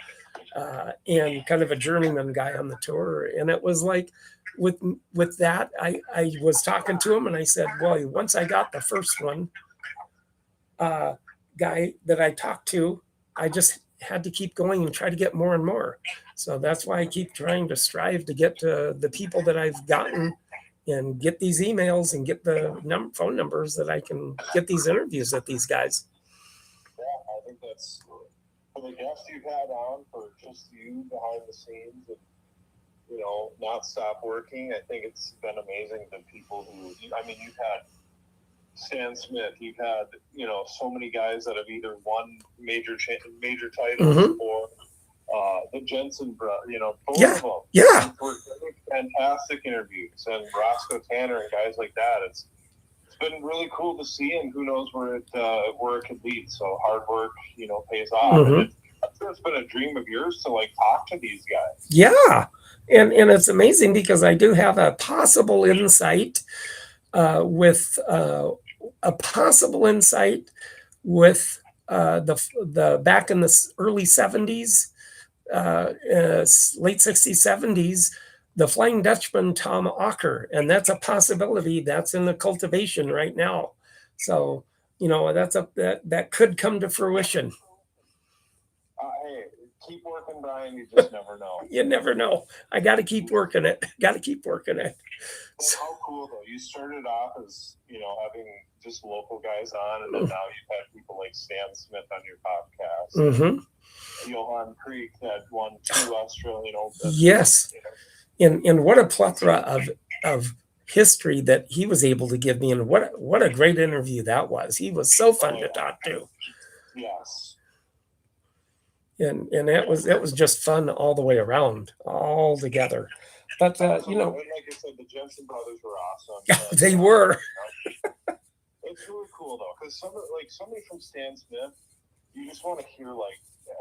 and kind of a journeyman guy on the tour. And it was like, with that, I was talking to him and I said, well, once I got the first one, guy that I talked to, I just had to keep going and try to get more and more. So that's why I keep trying to strive to get to the people that I've gotten and get these emails and get the phone numbers that I can get these interviews with these guys. Yeah, I think that's for the guests you've had on, for just you behind the scenes and, you know, not stop working. I think it's been amazing. The people who, I mean, you've had Stan Smith, you've had, you know, so many guys that have either won major titles or the Jensen, you know, both of them. Yeah. Were fantastic interviews, and Roscoe Tanner and guys like that. It's been really cool to see, and who knows where it could lead. So hard work, you know, pays off. And I'm sure it's been a dream of yours to like talk to these guys. Yeah, and it's amazing because I do have a possible insight with the back in the early 70s, late 60s, 70s, the Flying Dutchman Tom Ocker, and that's a possibility that's in the cultivation right now. So, you know, that could come to fruition. Hey, keep working, Brian. You just never know. You never know. I got to keep working it. So, how cool though! You started off as, you know, having just local guys on, and then now you've had people like Stan Smith on your podcast. Johan Creek that won 2 Australian Opens. Yes, you know. And what a plethora of history that he was able to give me, and what a great interview that was. He was so fun to talk to. Yes. And it was just fun all the way around, all together. But you know, like I said, the Jensen brothers were awesome. They were. It's really cool though, because somebody from Stan Smith, you just want to hear like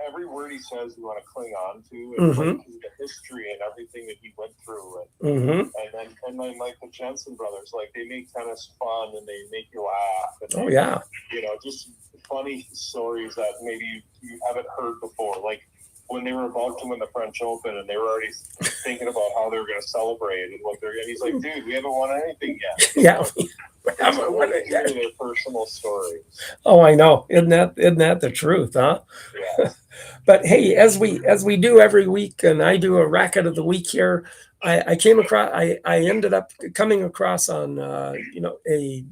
every word he says. You want to cling on to, and like the history and everything that he went through, and then like the Jensen brothers, like they make tennis fun and they make you laugh. And you know, just funny stories that maybe you haven't heard before, like when they were about to win the French Open and they were already thinking about how they were going to celebrate and and he's like, dude, we haven't won anything yet. Yeah. Their personal stories. Oh, I know. Isn't that the truth, huh? Yeah. But hey, as we do every week, and I do a racket of the week here, I ended up coming across on you know, a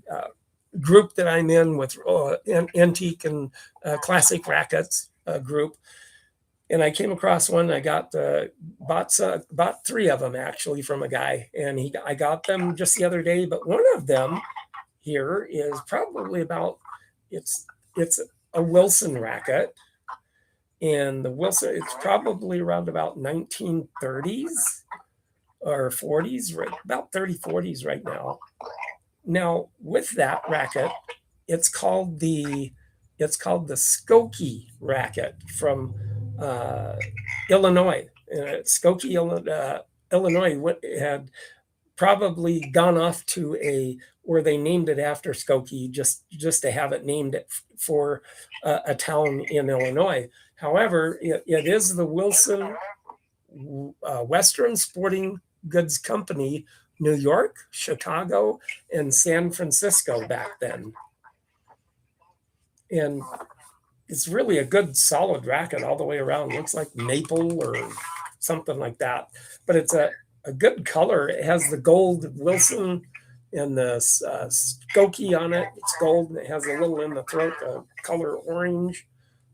group that I'm in with antique and classic rackets group. And I came across one. I bought 3 of them actually from a guy, and I got them just the other day. But one of them here is probably it's a Wilson racket, and the Wilson, it's probably around about 1930s or 40s, right about 40s right now. Now with that racket, it's called the Skokie racket from Illinois. Skokie, Illinois had probably gone off to where they named it after Skokie, just to have it named for a town in Illinois. However, it is the Wilson Western Sporting Goods Company, New York, Chicago, and San Francisco back then. And it's really a good solid racket all the way around. It looks like maple or something like that. But it's a good color. It has the gold Wilson and the Skokie on it. It's gold, and it has a little in the throat, the color orange.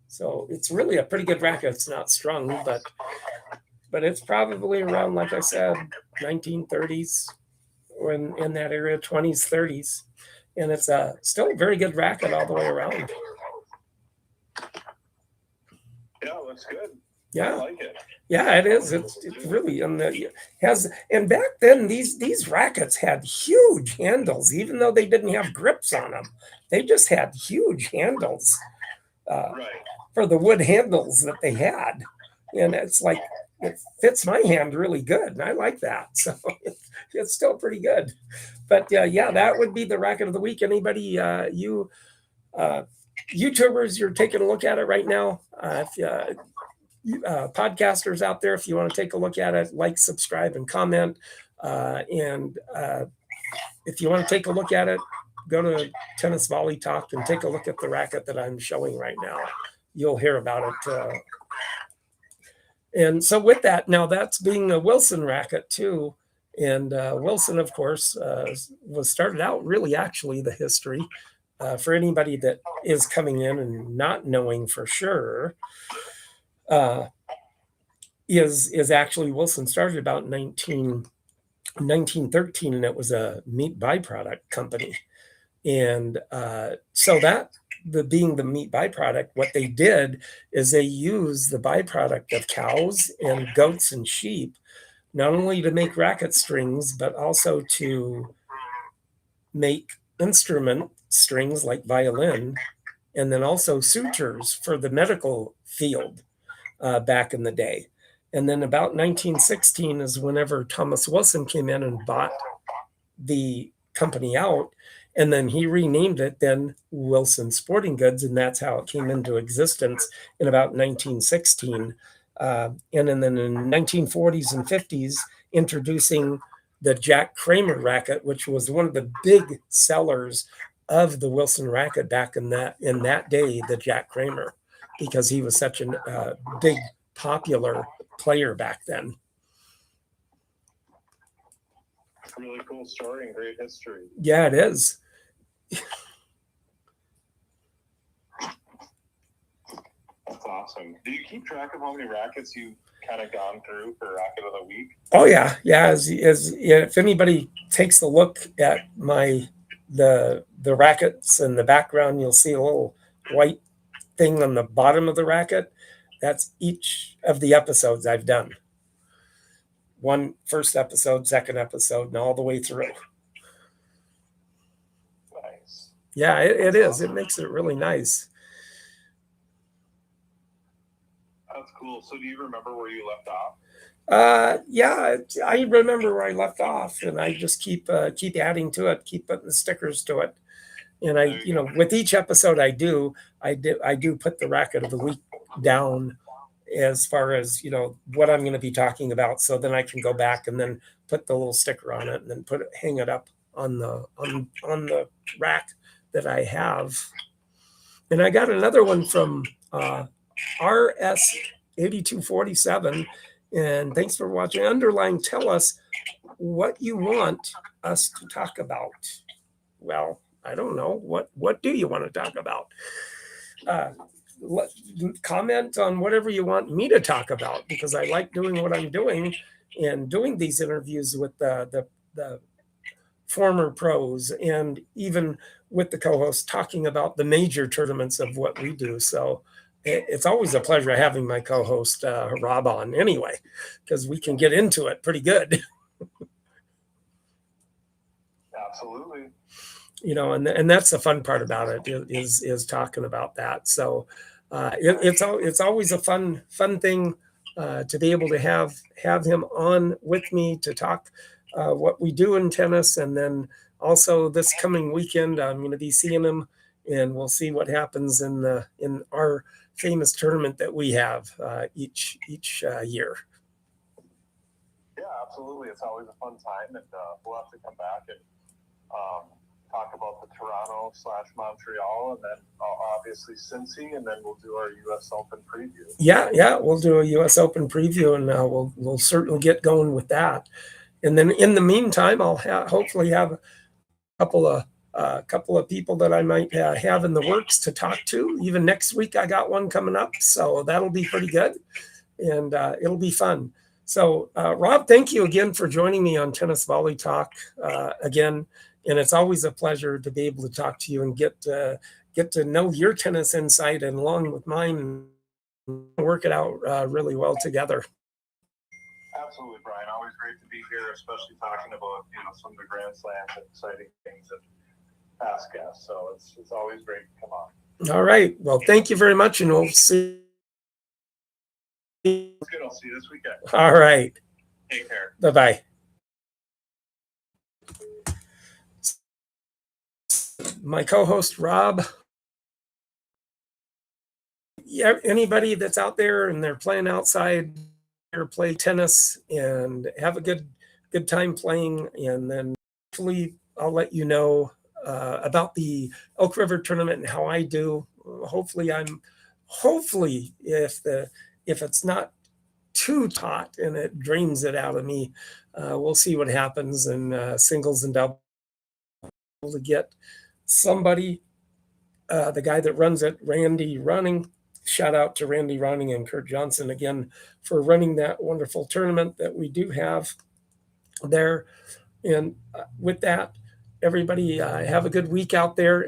So it's really a pretty good racket. It's not strung, but it's probably around, like I said, 1930s or in that area, 20s, 30s. And it's still a very good racket all the way around. Yeah, looks good. Yeah, I like it. Yeah, it is. It's really and back then these rackets had huge handles, even though they didn't have grips on them. They just had huge handles for the wood handles that they had, and it's like it fits my hand really good, and I like that. So it's still pretty good. But yeah, that would be the racket of the week. Anybody YouTubers, you're taking a look at it right now. Podcasters out there, if you want to take a look at it, like, subscribe, and comment. And if you want to take a look at it, go to Tennis Volley Talk and take a look at the racket that I'm showing right now. You'll hear about it. And so with that, now that's being a Wilson racket too. And Wilson, of course, was started out really actually the history for anybody that is coming in and not knowing for sure. Is actually Wilson started about 1913, and it was a meat byproduct company. And so that being the meat byproduct, what they did is they used the byproduct of cows and goats and sheep, not only to make racket strings, but also to make instrument strings like violin, and then also sutures for the medical field back in the day. And then about 1916 is whenever Thomas Wilson came in and bought the company out, and then he renamed it then Wilson Sporting Goods, and that's how it came into existence in about 1916. And then in the 1940s and 50s, introducing the Jack Kramer racket, which was one of the big sellers of the Wilson racket back in that day, the Jack Kramer, because he was such a big popular player back then. Really cool story and great history. Yeah, it is. That's awesome. Do you keep track of how many rackets you've kind of gone through for Racket of the Week? Oh yeah. As if anybody takes a look at the rackets in the background, you'll see a little white thing on the bottom of the racket. That's each of the episodes I've done. First episode, second episode, and all the way through. Nice. Yeah, it is. Awesome. It makes it really nice. That's cool. So do you remember where you left off? Yeah, I remember where I left off, and I just keep adding to it, keep putting the stickers to it. And I, with each episode I do put the racket of the week down as far as, what I'm going to be talking about. So then I can go back and then put the little sticker on it and then hang it up on the rack that I have. And I got another one from RS8247. And thanks for watching. Underline, tell us what you want us to talk about. Well, I don't know. What do you want to talk about? Comment on whatever you want me to talk about, because I like doing what I'm doing and doing these interviews with the former pros, and even with the co-host talking about the major tournaments of what we do. So it's always a pleasure having my co-host Rob on anyway, because we can get into it pretty good. Absolutely. And that's the fun part about it is talking about that. So it's always a fun thing to be able to have him on with me to talk what we do in tennis. And then also this coming weekend, I'm going to be seeing him, and we'll see what happens in our famous tournament that we have each year. Yeah, absolutely. It's always a fun time, and we'll have to come back and talk about the Toronto/Montreal, and then obviously Cincy, and then we'll do our U.S. Open preview. Yeah, we'll do a U.S. Open preview, and we'll certainly get going with that. And then in the meantime, I'll hopefully have a couple of people that I might have in the works to talk to. Even next week, I got one coming up, so that'll be pretty good, and it'll be fun. So, Rob, thank you again for joining me on Tennis Volley Talk again. And it's always a pleasure to be able to talk to you and get to know your tennis insight, and along with mine, and work it out really well together. Absolutely, Brian. Always great to be here, especially talking about some of the Grand Slams and exciting things that past guests. So it's always great to come on. All right. Well, thank you very much, and we'll see. Good. I'll see you this weekend. All right. Take care. Bye-bye. My co-host, Rob. Yeah, anybody that's out there and they're playing outside or play tennis and have a good time playing, and then hopefully I'll let you know about the Elk River tournament and how I do. Hopefully, if it's not too taut and it drains it out of me, we'll see what happens in singles and doubles to get somebody. The guy that runs it, Randy Running. Shout out to Randy Running and Kurt Johnson again for running that wonderful tournament that we do have there. And with that, everybody have a good week out there.